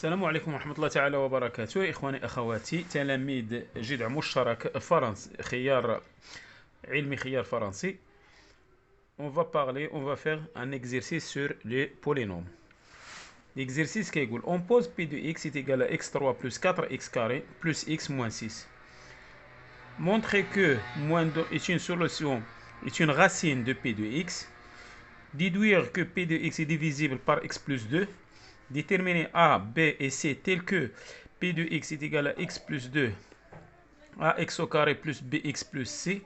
السلام عليكم ورحمة الله تعالى وبركاته. إخواني أخواتي تلاميذ جذع مشترك فرنسي خيار علمي خيار فرنسي. On va faire un exercice sur les polynômes. L'exercice qui est on pose P de x est égal à x3 plus 4x carré plus x moins 6. Montrez que moins 2 est une solution, est une racine de P de x. Déduire que P de x est divisible par x plus 2. Déterminer A, B et C tel que P de x est égal à x plus 2, ax au carré plus bx plus c.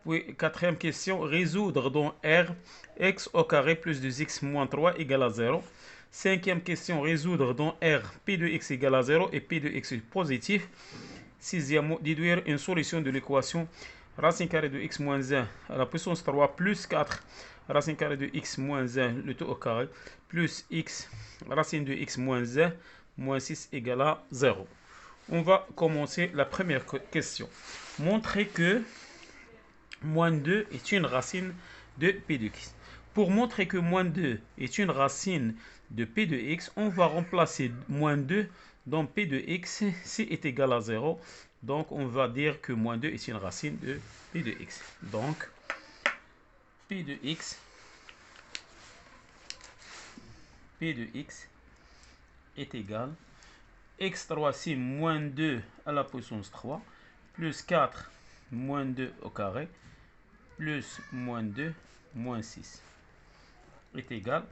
Puis, quatrième question, résoudre dans R, x au carré plus 2x moins 3 égale à 0. Cinquième question, résoudre dans R, P de x égale à 0 et P de x est positif. Sixième, déduire une solution de l'équation racine carrée de x moins 1 à la puissance 3 plus 4 racine carrée de x moins 1 le tout au carré plus x racine de x moins 1 moins 6 égale à 0. On va commencer la première question. Montrer que moins 2 est une racine de p de x. Pour montrer que moins 2 est une racine de p de x, on va remplacer moins 2 dans p de x. C est égal à 0. Donc, on va dire que moins 2 est une racine de p de x. Donc, p de x est égal x3 c'est moins 2 à la puissance 3 plus 4 moins 2 au carré plus moins 2 moins 6 est égal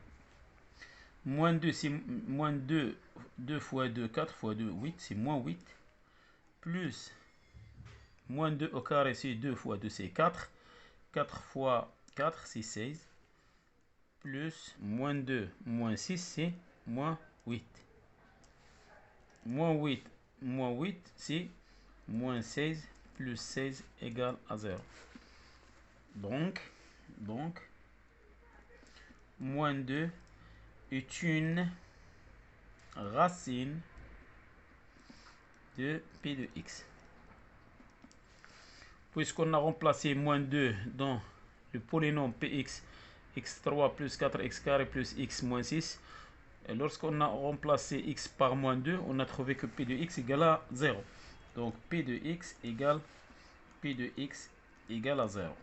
moins 2 c'est moins 2, 2 fois 2, 4 fois 2, 8 c'est moins 8 plus moins 2 au carré c'est 2 fois 2 c'est 4, 4 fois 4 c'est 16 plus moins 2 moins 6 c'est moins 8. Moins 8 c'est moins 16 plus 16 égale à 0. Donc moins 2 est une racine de P de x. Puisqu'on a remplacé moins 2 dans le polynôme Px, x3 plus 4x carré plus x moins 6, et lorsqu'on a remplacé x par moins 2, on a trouvé que P de x égale à 0. Donc P de x égale à 0.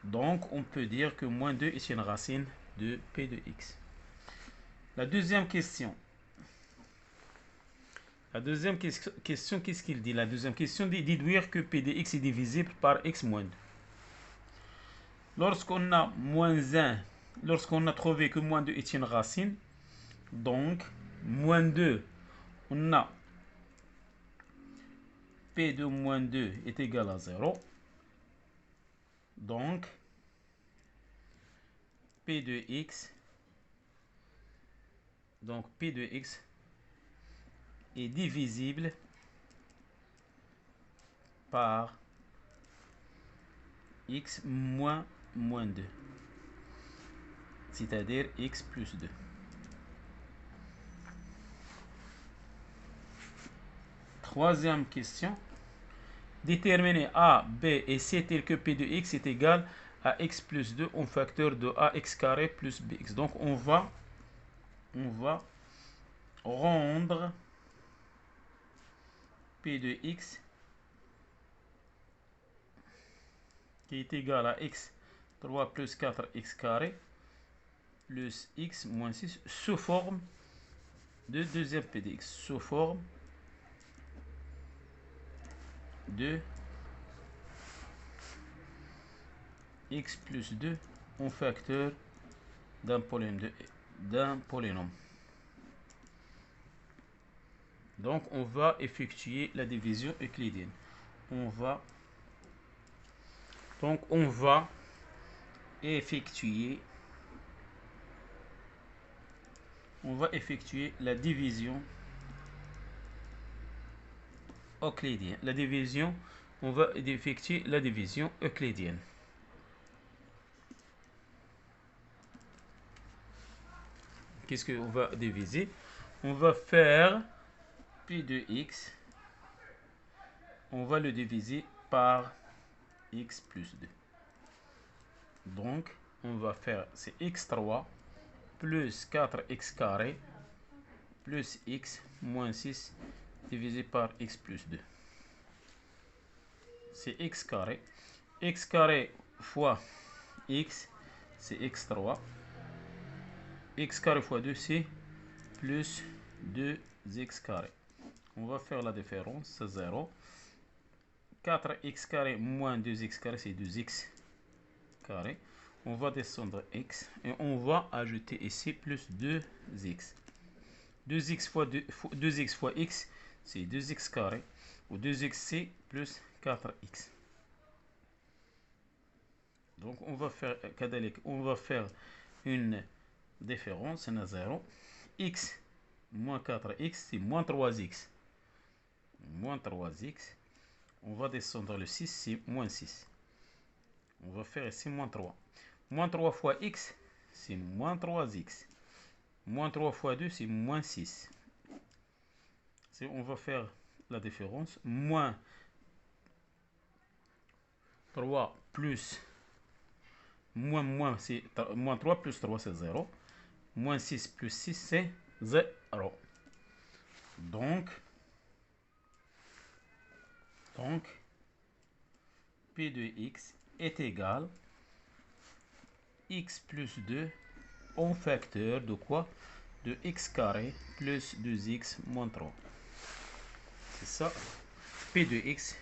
Donc on peut dire que moins 2 est une racine de P de x. La deuxième question. Qu'est-ce qu'il dit? La deuxième question dit déduire que P de x est divisible par x moins 2. Lorsqu'on a moins 1, lorsqu'on a trouvé que moins 2 est une racine, donc moins 2, on a P de moins 2 est égal à 0. Donc P de x est divisible par x moins 2, c'est-à-dire x plus 2. Troisième question. Déterminer A, B et C tel que P de x est égal à x plus 2 en facteur de ax carré plus bx. Donc on va rendre P de x qui est égal à x3 plus 4x carré plus x moins 6 sous forme de deuxième P de x, sous forme de x plus 2 en facteur d'un polynôme. Donc on va effectuer la division euclidienne. On va effectuer la division euclidienne. On va effectuer la division euclidienne. Qu'est-ce qu'on va diviser? On va faire P de x, on va le diviser par x plus 2. Donc, on va faire c'est x3 plus 4x carré plus x moins 6 divisé par x plus 2. C'est x carré. X carré fois x, c'est x3. X carré fois 2, c'est plus 2x carré. On va faire la différence, c'est 0. 4x carré moins 2x carré, c'est 2x carré. On va descendre x et on va ajouter ici plus 2x. 2x fois 2x fois x, c'est 2x carré. Ou 2x, c'est plus 4x. Donc on va faire une différence, c'est 0. X moins 4x, c'est moins 3x. Moins 3x. On va descendre le 6, c'est moins 6. On va faire ici moins 3. Moins 3 fois x, c'est moins 3x. Moins 3 fois 2, c'est moins 6. On va faire la différence. Moins 3 plus c'est moins 3 plus 3, c'est 0. Moins 6 plus 6, c'est 0. Donc, P de x est égal x plus 2 en facteur de quoi? De x carré plus 2x moins 3. C'est ça. P de x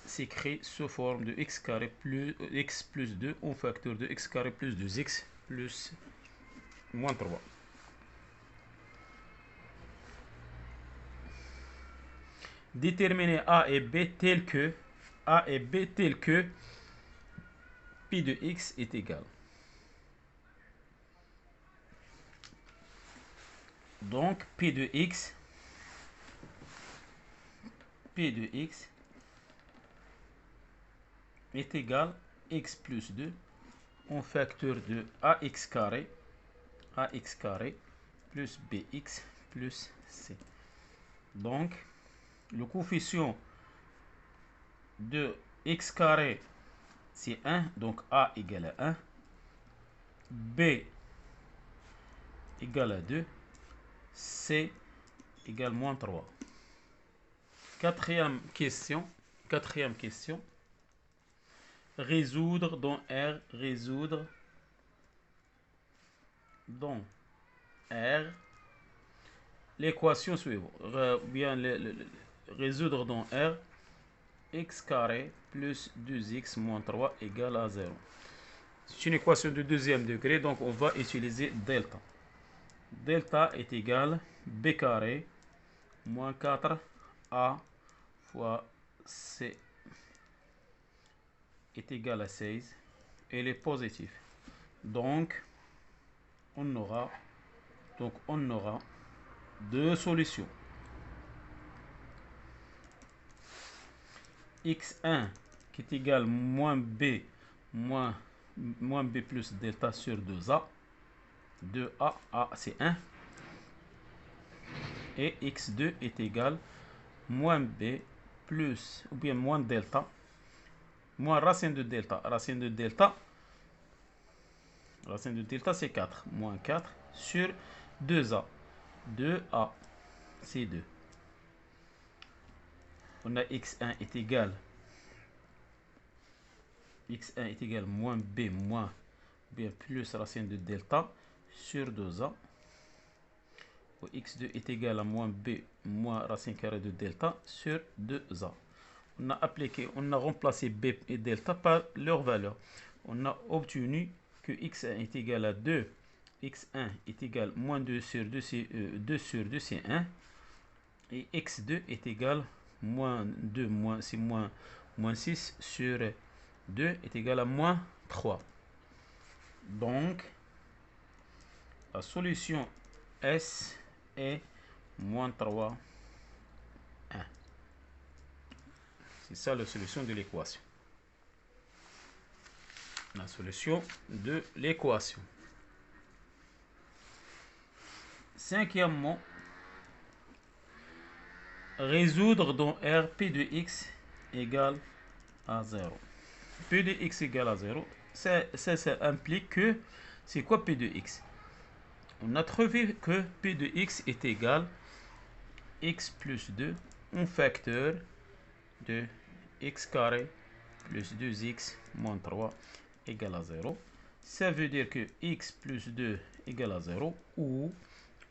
s'écrit sous forme de x carré plus x plus 2 en facteur de x carré plus 2x plus moins 3. Déterminer a et b tel que P de x est égal. Donc P de x est égal x plus 2 en facteur de ax carré plus bx plus c. Donc le coefficient de x carré, c'est 1, donc a égale à 1, b égale à 2, c égale moins 3. Quatrième question. Résoudre dans R l'équation suivante. Résoudre dans R x carré plus 2x moins 3 égale à 0. C'est une équation de deuxième degré, donc on va utiliser delta. Delta est égal b carré moins 4a fois c est égal à 16. Elle est positive. Donc on aura deux solutions. x1 qui est égal moins b plus delta sur 2a. 2a, c'est 1. Et x2 est égal moins b plus, ou bien moins delta, moins racine de delta. Racine de delta, c'est 4. Moins 4 sur 2a. 2a, c'est 2. On a x1 est égal moins b moins bien plus racine de delta sur 2a. Où x2 est égal à moins b moins racine carrée de delta sur 2a. On a remplacé b et delta par leur valeur. On a obtenu que x1 est égal à 2. x1 est égal à moins 2 sur 2, c'est 2 sur 2, c'est 1. Et x2 est égal à moins 2, c'est moins 6 sur 2 est égal à moins 3. Donc, la solution S est moins 3, 1. C'est ça la solution de l'équation. La solution de l'équation. Cinquièmement, résoudre dans R P de x égale à 0. P de x égale à 0, ça implique que, c'est quoi P de x? On a trouvé que P de x est égal x plus 2 en facteur de x carré plus 2x moins 3 égale à 0. Ça veut dire que x plus 2 égale à 0 ou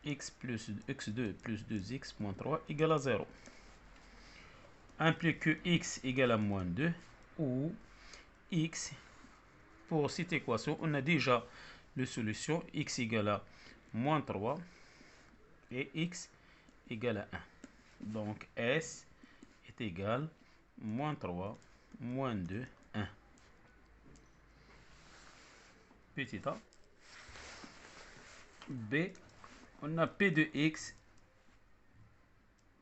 x2 plus 2x moins 3 égale à 0. Implique que x égale à moins 2 ou x, pour cette équation, on a déjà la solution x égale à moins 3 et x égale à 1. Donc S est égal moins 3, moins 2, 1. Petit a. B, on a P de x.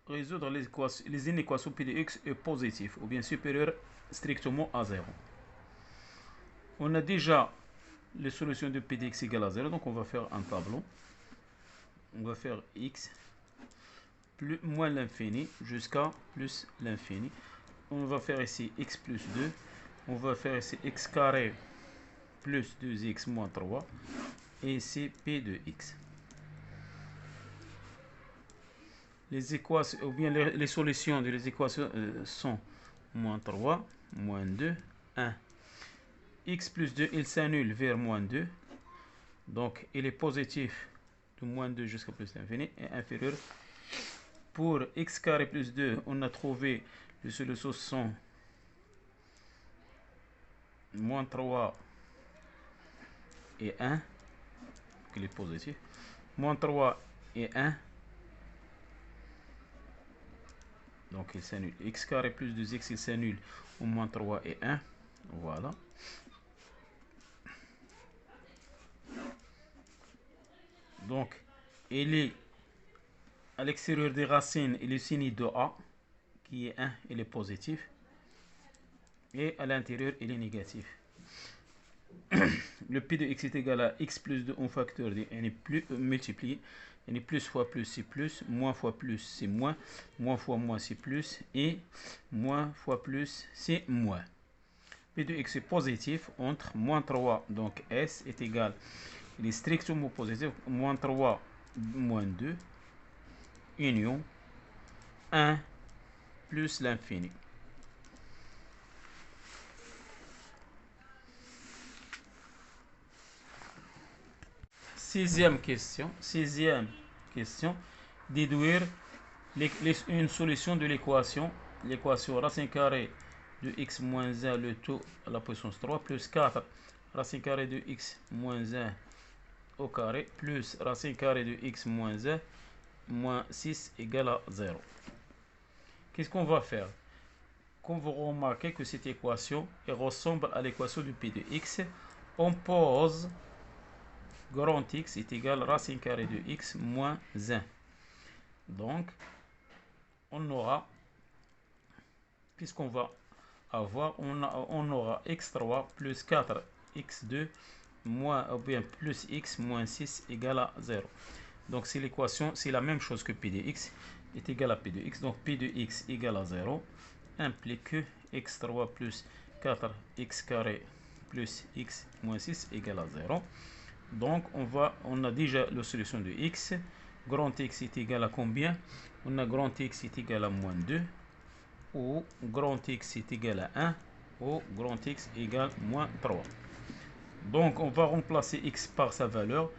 Résoudre les inéquations P de x est positif ou bien supérieur strictement à 0. On a déjà les solutions de P de x égale à 0, donc on va faire un tableau. On va faire x plus moins l'infini jusqu'à plus l'infini. On va faire ici x plus 2. On va faire ici x carré plus 2x moins 3. Et ici P de x. Les équations, ou bien les solutions de les équations sont moins 3, moins 2, 1. X plus 2, il s'annule vers moins 2. Donc, il est positif de moins 2 jusqu'à plus l'infini et inférieur. Pour x carré plus 2, on a trouvé les solutions sont moins 3 et 1. Il est positif. Moins 3 et 1. Donc, il s'annule. X carré plus 2x, il s'annule au moins 3 et 1. Voilà. Donc, il est à l'extérieur des racines, il est signé de A, qui est 1, il est positif. Et à l'intérieur, il est négatif. Le P de x est égal à x plus 2 en facteur de n est plus multiplié. N est plus fois plus, c'est plus. Moins fois plus, c'est moins. Moins fois moins, c'est plus. Et moins fois plus, c'est moins. P de x est positif entre moins 3, donc S est égal, il est strictement positif, moins 3, moins 2, union 1 plus l'infini. Sixième question, déduire une solution de l'équation racine carrée de x moins 1 le tout à la puissance 3 plus 4 racine carrée de x moins 1 au carré plus racine carrée de x moins 1 moins 6 égale à 0. Qu'est-ce qu'on va faire? Comme vous remarquez que cette équation ressemble à l'équation du P de x, on pose grand X est égal à racine carrée de x moins 1. Donc, on aura, puisqu'on va avoir, on aura x3 plus 4 x2 moins, ou bien plus x moins 6 égale à 0. Donc, c'est l'équation, c'est la même chose que P de x est égal à P de x. Donc, P de x égale à 0 implique que x3 plus 4x carré plus x moins 6 égale à 0. Donc, on a déjà la solution de x. Grand X est égal à combien? On a grand X est égal à moins 2. Ou grand X est égal à 1. Ou grand X égale moins 3. Donc, on va remplacer x par sa valeur.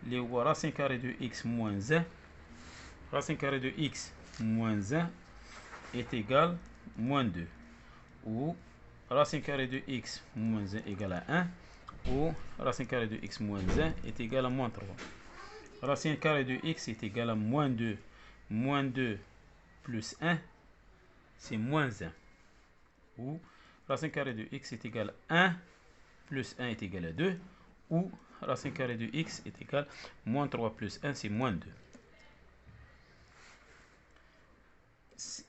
Les racine carrée de x moins 1. Racine carrée de x moins 1 est égal à moins 2. Ou racine carrée de x moins 1 égale à 1. Ou racine carrée de x moins 1 est égal à moins 3. Racine carrée de x est égal à moins 2. Moins 2 plus 1, c'est moins 1. Ou racine carrée de x est égal à 1 plus 1 est égal à 2. Ou racine carrée de x est égal à moins 3 plus 1, c'est moins 2.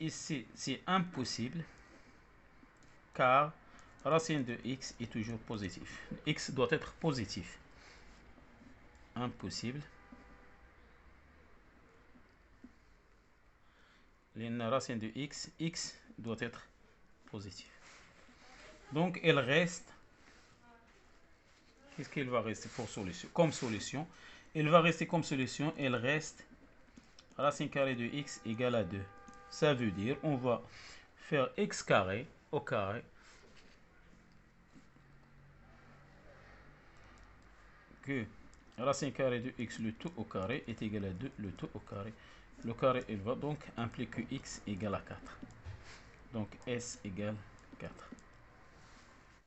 Ici, c'est impossible car racine de x est toujours positif. X doit être positif. Impossible. La racine de x doit être positif. Donc, elle reste. Qu'est-ce qu'il va rester pour solution? Comme solution, il va rester comme solution, il reste racine carrée de x égale à 2. Ça veut dire, on va faire x carré au carré que racine carrée de x le tout au carré est égal à 2 le tout au carré. Le carré, il va donc impliquer x égale à 4. Donc S égale 4.